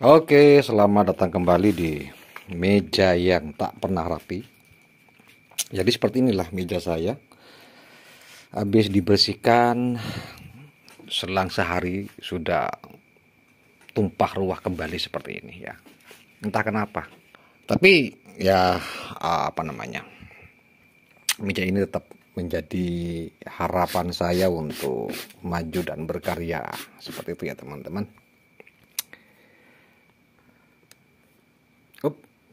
Oke, selamat datang kembali di meja yang tak pernah rapi. Jadi seperti inilah meja saya. Habis dibersihkan, selang sehari sudah tumpah ruah kembali seperti ini ya. Entah kenapa. Tapi ya apa namanya? Meja ini tetap menjadi harapan saya untuk maju dan berkarya seperti itu ya teman-teman.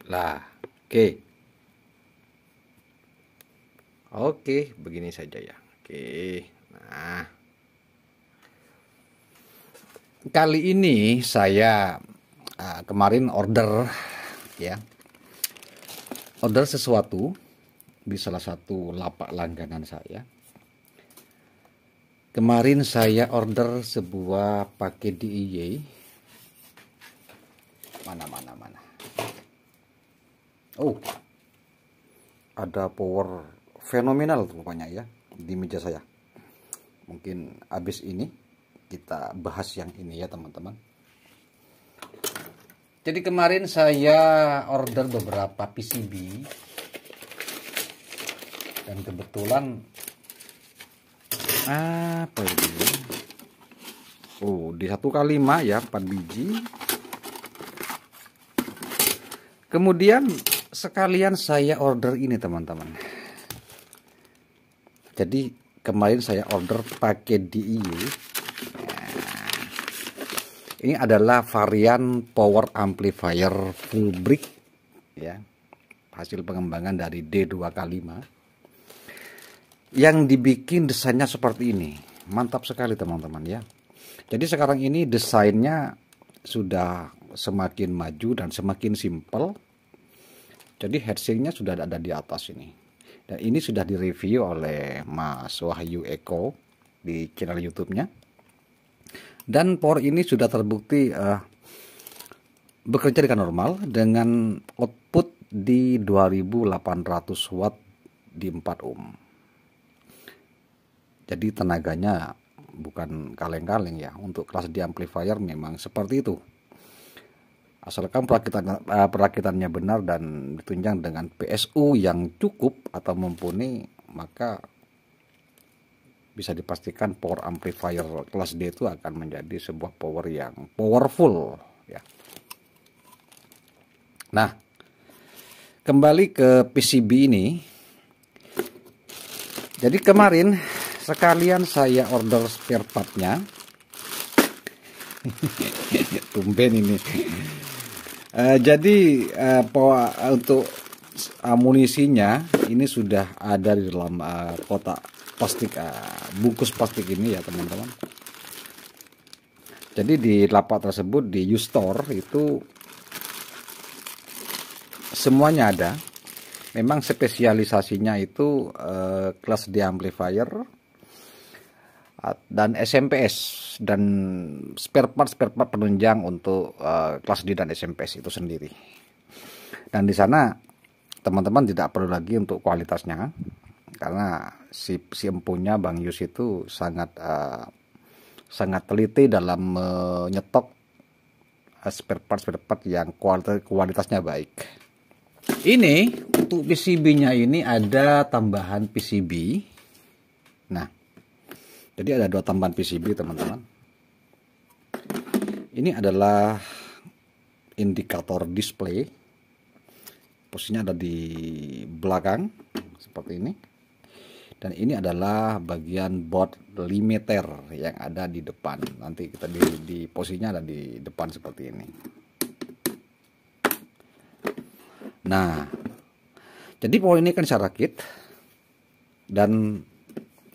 Lah, oke. Oke, begini saja ya. Oke. Nah, kali ini saya kemarin order ya. Order sesuatu di salah satu lapak langganan saya. Kemarin saya order sebuah paket DIY. Mana. Oh, ada power fenomenal rupanya ya di meja saya. Mungkin habis ini kita bahas yang ini ya teman-teman. Jadi kemarin saya order beberapa PCB dan kebetulan apa ini? Oh, di 1x5 ya, 4 biji. Kemudian sekalian saya order ini teman-teman. Jadi kemarin saya order paket DIY. Ini adalah varian power amplifier full brick ya. Hasil pengembangan dari D2K5. Yang dibikin desainnya seperti ini. Mantap sekali teman-teman ya. Jadi sekarang ini desainnya sudah semakin maju dan semakin simpel. Jadi headsinknya sudah ada di atas ini. Dan ini sudah direview oleh Mas Wahyu Eko di channel YouTube-nya. Dan power ini sudah terbukti bekerja dengan normal dengan output di 2800 watt di 4 ohm. Jadi tenaganya bukan kaleng-kaleng ya. Untuk kelas D amplifier memang seperti itu. Asalkan perakitannya benar dan ditunjang dengan PSU yang cukup atau mumpuni, maka bisa dipastikan power amplifier kelas D itu akan menjadi sebuah power yang powerful ya. Nah, kembali ke PCB ini. Jadi kemarin sekalian saya order spare partnya. Tumben ini. Jadi untuk amunisinya ini sudah ada di dalam kotak plastik, bungkus plastik ini ya teman-teman. Jadi di lapak tersebut di U-Store itu semuanya ada. Memang spesialisasinya itu kelas D amplifier dan SMPS dan spare part penunjang untuk kelas D dan SMPS itu sendiri. Dan di sana teman-teman tidak perlu lagi untuk kualitasnya, karena si empunya Bang Yus itu sangat teliti dalam menyetok spare part yang kualitasnya baik. Ini untuk PCB-nya ini ada tambahan PCB. Nah, jadi ada 2 tambahan PCB teman-teman. Ini adalah indikator display. Posisinya ada di belakang seperti ini. Dan ini adalah bagian board limiter yang ada di depan. Nanti kita di posisinya ada di depan seperti ini. Nah, jadi power ini kan saya rakit, dan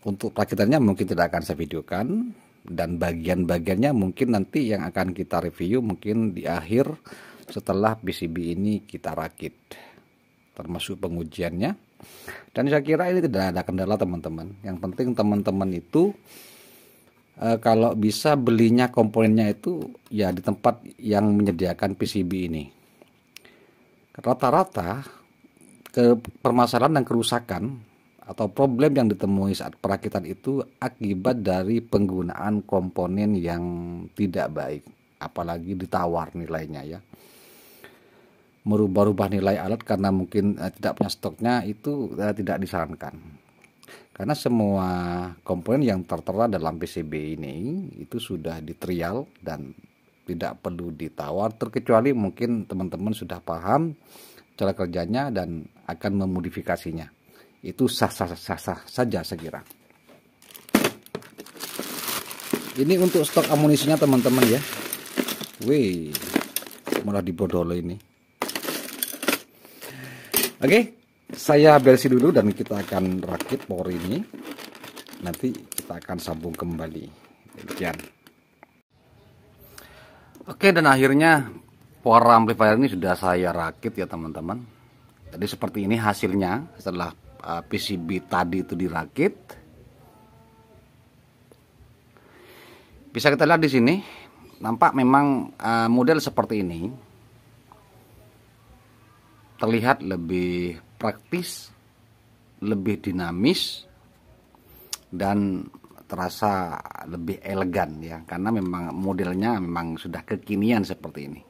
untuk perakitannya mungkin tidak akan saya videokan, dan bagian-bagiannya mungkin nanti yang akan kita review mungkin di akhir setelah PCB ini kita rakit, termasuk pengujiannya. Dan saya kira ini tidak ada kendala teman-teman. Yang penting teman-teman itu kalau bisa belinya komponennya itu ya di tempat yang menyediakan PCB ini. Rata-rata permasalahan dan kerusakan atau problem yang ditemui saat perakitan itu akibat dari penggunaan komponen yang tidak baik apalagi ditawar nilainya ya. Merubah-rubah nilai alat karena mungkin tidak punya stoknya itu tidak disarankan. Karena semua komponen yang tertera dalam PCB ini itu sudah di trial dan tidak perlu ditawar, terkecuali mungkin teman-teman sudah paham cara kerjanya dan akan memodifikasinya. Itu sah-sah saja saya kira. Ini untuk stok amunisinya teman-teman ya. Wih, malah dibodol ini. Oke, saya beresin dulu dan kita akan rakit power ini. Nanti kita akan sambung kembali. Demikian. Oke, dan akhirnya power amplifier ini sudah saya rakit ya teman-teman. Jadi seperti ini hasilnya setelah PCB tadi itu dirakit. Bisa kita lihat di sini, nampak memang model seperti ini terlihat lebih praktis, lebih dinamis, dan terasa lebih elegan ya, karena memang modelnya memang sudah kekinian seperti ini.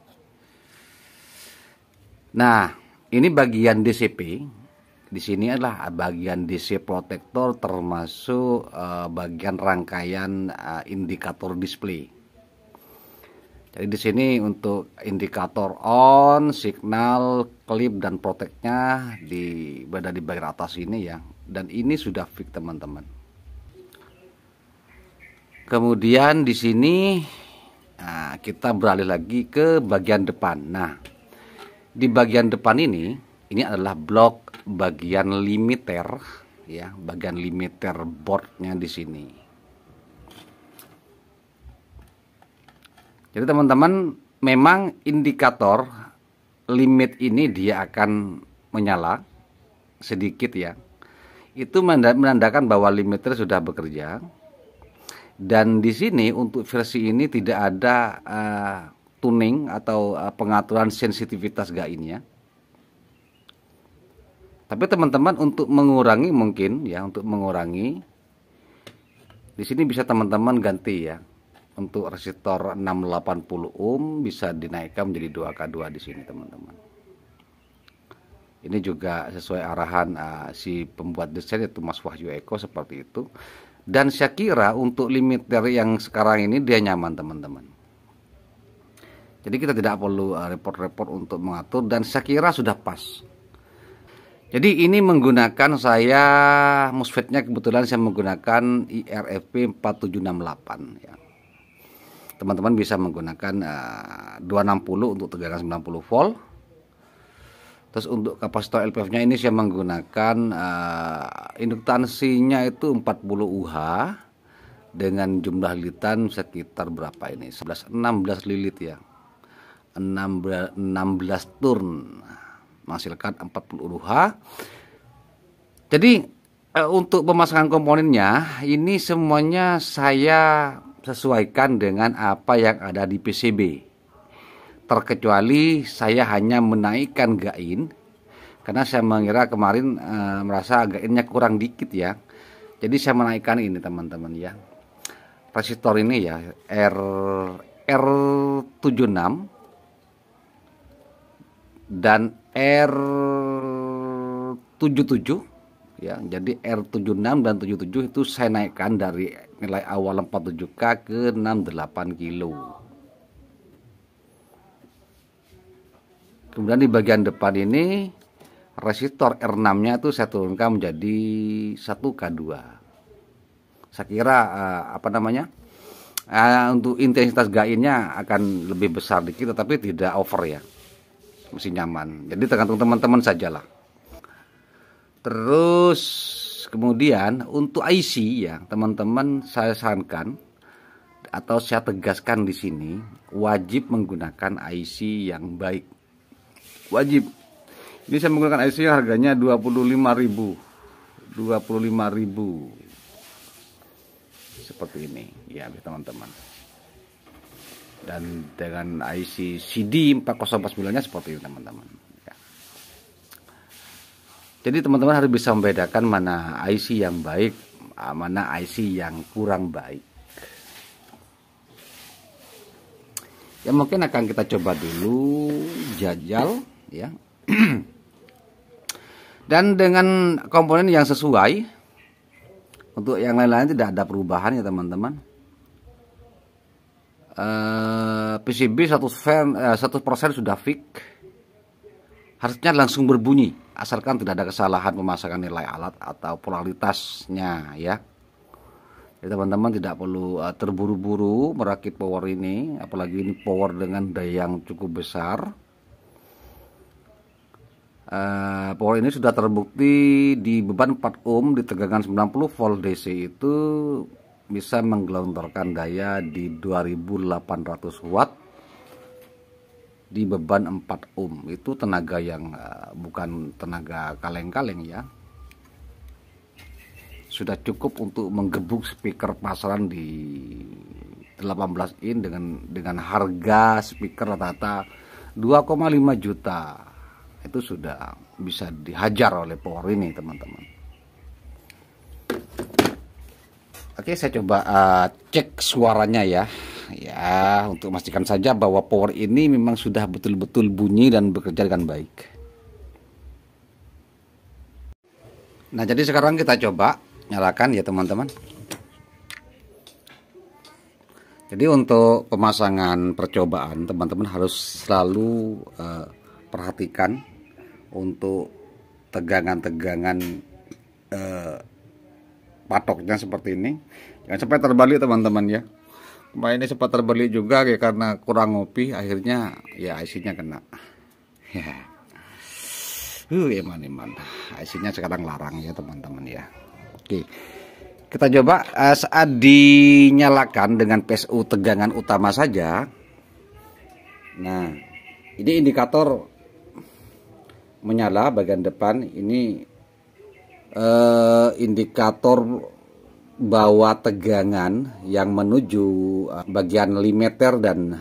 Nah, ini bagian DCP. Di sini adalah bagian DC protektor termasuk bagian rangkaian indikator display. Jadi di sini untuk indikator on, signal, klip dan proteknya berada di bagian atas ini ya. Dan ini sudah fix teman-teman. Kemudian di sini kita beralih lagi ke bagian depan. Nah, di bagian depan ini adalah blok bagian limiter ya, bagian limiter boardnya di sini. Jadi teman-teman, memang indikator limit ini dia akan menyala sedikit ya. Itu menandakan bahwa limiter sudah bekerja. Dan di sini untuk versi ini tidak ada tuning atau pengaturan sensitivitas gainnya. Tapi teman-teman untuk mengurangi mungkin ya, untuk mengurangi di sini bisa teman-teman ganti ya. Untuk resistor 680 ohm bisa dinaikkan menjadi 2K2 di sini teman-teman. Ini juga sesuai arahan si pembuat desain yaitu Mas Wahyu Eko seperti itu. Dan saya kira untuk limiter yang sekarang ini dia nyaman teman-teman. Jadi kita tidak perlu repot-repot untuk mengatur dan saya kira sudah pas. Jadi ini menggunakan saya MOSFET-nya kebetulan saya menggunakan IRFP 4768 ya. Teman-teman bisa menggunakan 260 untuk tegangan 90 volt. Terus untuk kapasitor LPF-nya ini saya menggunakan induktansinya itu 40 UH dengan jumlah lilitan sekitar berapa ini? 16 lilit ya. 16 turn. Menghasilkan 40 UH. Jadi untuk pemasangan komponennya ini semuanya saya sesuaikan dengan apa yang ada di PCB. Terkecuali saya hanya menaikkan gain karena saya mengira kemarin merasa gainnya kurang dikit ya. Jadi saya menaikkan ini teman-teman ya. Resistor ini ya R76 dan R77 ya. Jadi R76 dan 77 itu saya naikkan dari nilai awal 47K ke 68 kilo. Kemudian di bagian depan ini resistor R6-nya itu saya turunkan menjadi 1K2. Saya kira untuk intensitas gainnya akan lebih besar dikit tetapi tidak over ya. Masih nyaman. Jadi tergantung teman-teman sajalah. Terus kemudian untuk IC ya, teman-teman saya sarankan atau saya tegaskan di sini wajib menggunakan IC yang baik. Wajib. Ini saya menggunakan IC yang harganya 25.000. 25.000. Seperti ini ya teman-teman. Dan dengan IC CD 4049-nya seperti ini teman-teman ya. Jadi teman-teman harus bisa membedakan mana IC yang baik, mana IC yang kurang baik. Ya mungkin akan kita coba dulu jajal ya. Dan dengan komponen yang sesuai. Untuk yang lain-lain tidak ada perubahan ya teman-teman. PCB 100% sudah fix. Harusnya langsung berbunyi asalkan tidak ada kesalahan pemasangan nilai alat atau polaritasnya ya. Jadi teman-teman tidak perlu terburu-buru merakit power ini, apalagi ini power dengan daya yang cukup besar. Power ini sudah terbukti di beban 4 ohm di tegangan 90 volt DC itu bisa menggelontorkan daya di 2800 watt di beban 4 ohm. Itu tenaga yang bukan tenaga kaleng-kaleng ya. Sudah cukup untuk menggebuk speaker pasaran di 18 in dengan harga speaker rata-rata 2,5 juta. Itu sudah bisa dihajar oleh power ini teman-teman. Oke, saya coba cek suaranya ya. Ya, untuk memastikan saja bahwa power ini memang sudah betul-betul bunyi dan bekerja dengan baik. Nah, jadi sekarang kita coba nyalakan ya teman-teman. Jadi untuk pemasangan percobaan teman-teman harus selalu perhatikan untuk tegangan-tegangan patoknya seperti ini. Jangan sampai terbalik teman-teman ya. Kemarin ini sempat terbalik juga ya, karena kurang ngopi akhirnya ya IC-nya kena. Ya. Eman-eman. IC-nya sekarang larang ya teman-teman ya. Oke. Kita coba saat dinyalakan dengan PSU tegangan utama saja. Nah, ini indikator menyala bagian depan ini, indikator bahwa tegangan yang menuju bagian limiter dan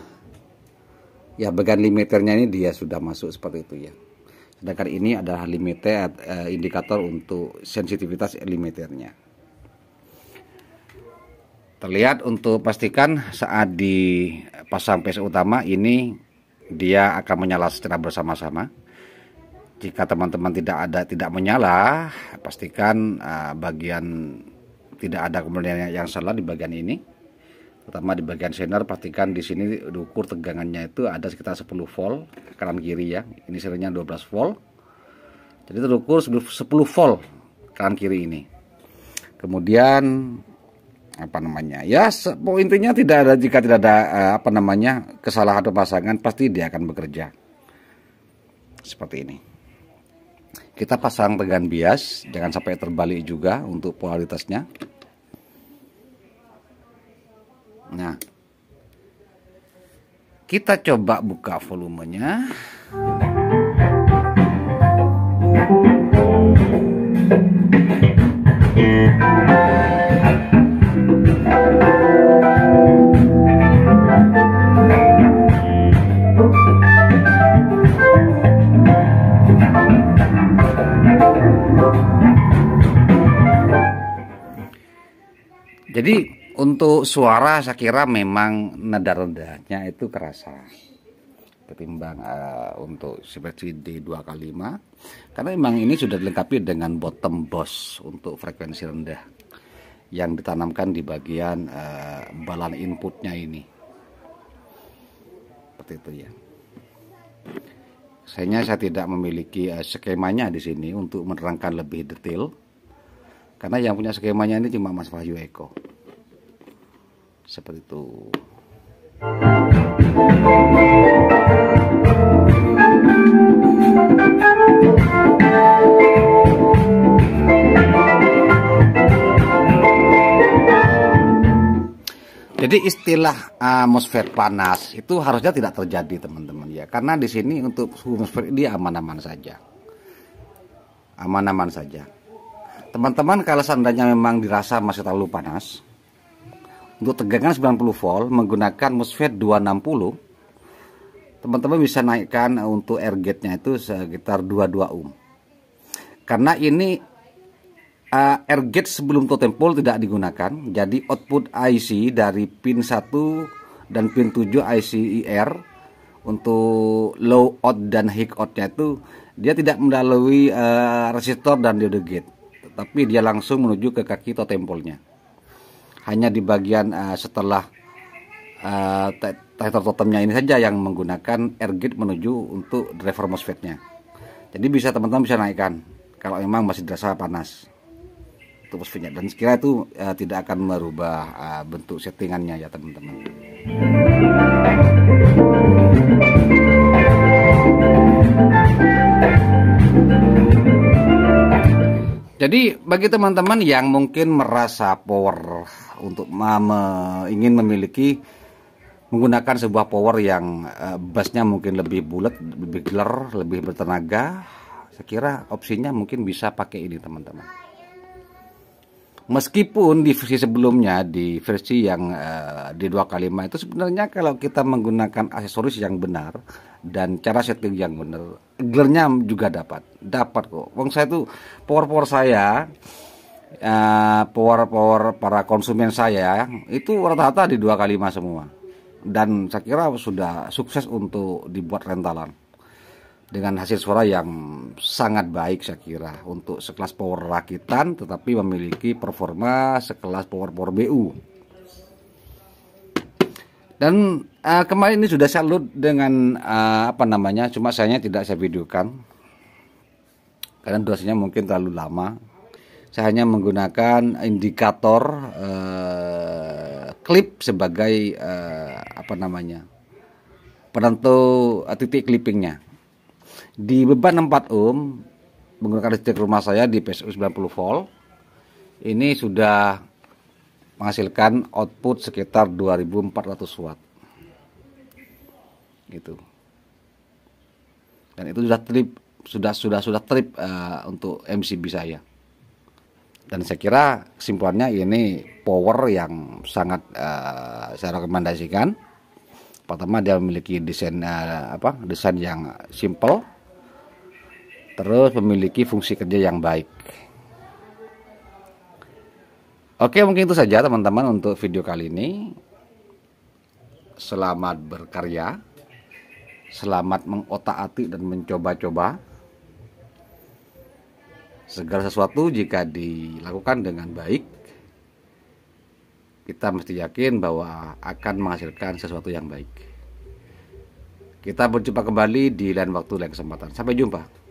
ya bagian limiternya ini dia sudah masuk seperti itu ya. Sedangkan ini adalah limiter, indikator untuk sensitivitas limiternya. Terlihat untuk pastikan saat dipasang PSU utama ini dia akan menyala secara bersama-sama. Jika teman-teman tidak menyala, pastikan bagian tidak ada kemudian yang salah di bagian ini. Terutama di bagian sender, pastikan di sini diukur tegangannya itu ada sekitar 10 volt kanan kiri ya. Ini serinya 12 volt. Jadi terukur 10 volt kanan kiri ini. Kemudian apa namanya? Ya, intinya tidak ada, jika tidak ada kesalahan pemasangan, pasti dia akan bekerja. Seperti ini. Kita pasang tegangan bias, jangan sampai terbalik juga untuk polaritasnya. Nah, kita coba buka volumenya. Jadi untuk suara saya kira memang nada rendahnya itu kerasa ketimbang untuk seperti D2K5, karena memang ini sudah dilengkapi dengan bottom boss untuk frekuensi rendah yang ditanamkan di bagian balan inputnya ini, seperti itu ya. Saya tidak memiliki skemanya di sini untuk menerangkan lebih detail, karena yang punya skemanya ini cuma Mas Wahyu Eko. Seperti itu. Jadi istilah atmosfer panas itu harusnya tidak terjadi teman-teman ya, karena di sini untuk suhu atmosfer ini aman-aman saja. Aman-aman saja. Teman-teman kalau seandainya memang dirasa masih terlalu panas, untuk tegangan 90 volt menggunakan MOSFET 260, teman-teman bisa naikkan untuk air gate-nya itu sekitar 22 ohm. Karena ini air gate sebelum totem pole tidak digunakan, jadi output IC dari pin 1 dan pin 7 ICIR. Untuk low out dan high outnya itu dia tidak melalui resistor dan diode gate, tapi dia langsung menuju ke kaki totem pole-nya. Hanya di bagian setelah tester totemnya ini saja yang menggunakan air gate menuju untuk driver MOSFET-nya. Jadi bisa teman-teman bisa naikkan kalau memang masih dirasa panas untuk MOSFET-nya, dan sekira itu tidak akan merubah bentuk settingannya ya teman-teman. Jadi bagi teman-teman yang mungkin merasa power untuk ingin memiliki menggunakan sebuah power yang bassnya mungkin lebih bulat, lebih gelar, lebih bertenaga, saya kira opsinya mungkin bisa pakai ini teman-teman. Meskipun di versi sebelumnya, di versi yang D2K5 itu sebenarnya kalau kita menggunakan aksesoris yang benar dan cara setting yang benar, gelarnya juga dapat kok. Wong saya tuh power saya, power para konsumen saya itu rata-rata di 2K5 semua, dan saya kira sudah sukses untuk dibuat rentalan dengan hasil suara yang sangat baik. Saya kira untuk sekelas power rakitan tetapi memiliki performa sekelas power BU. Dan kemarin ini sudah saya load dengan cuma sayangnya tidak saya videokan karena durasinya mungkin terlalu lama. Saya hanya menggunakan indikator klip sebagai penentu titik clippingnya. Di beban 4 ohm menggunakan listrik rumah saya di PSU 90 volt ini sudah menghasilkan output sekitar 2400 watt gitu. Dan itu sudah trip untuk MCB saya. Dan saya kira kesimpulannya ini power yang sangat saya rekomendasikan. Pertama, dia memiliki desain yang simple, terus memiliki fungsi kerja yang baik. Oke, mungkin itu saja teman-teman untuk video kali ini. Selamat berkarya, selamat mengotak-atik dan mencoba-coba. Segala sesuatu jika dilakukan dengan baik, kita mesti yakin bahwa akan menghasilkan sesuatu yang baik. Kita berjumpa kembali di lain waktu, lain kesempatan. Sampai jumpa.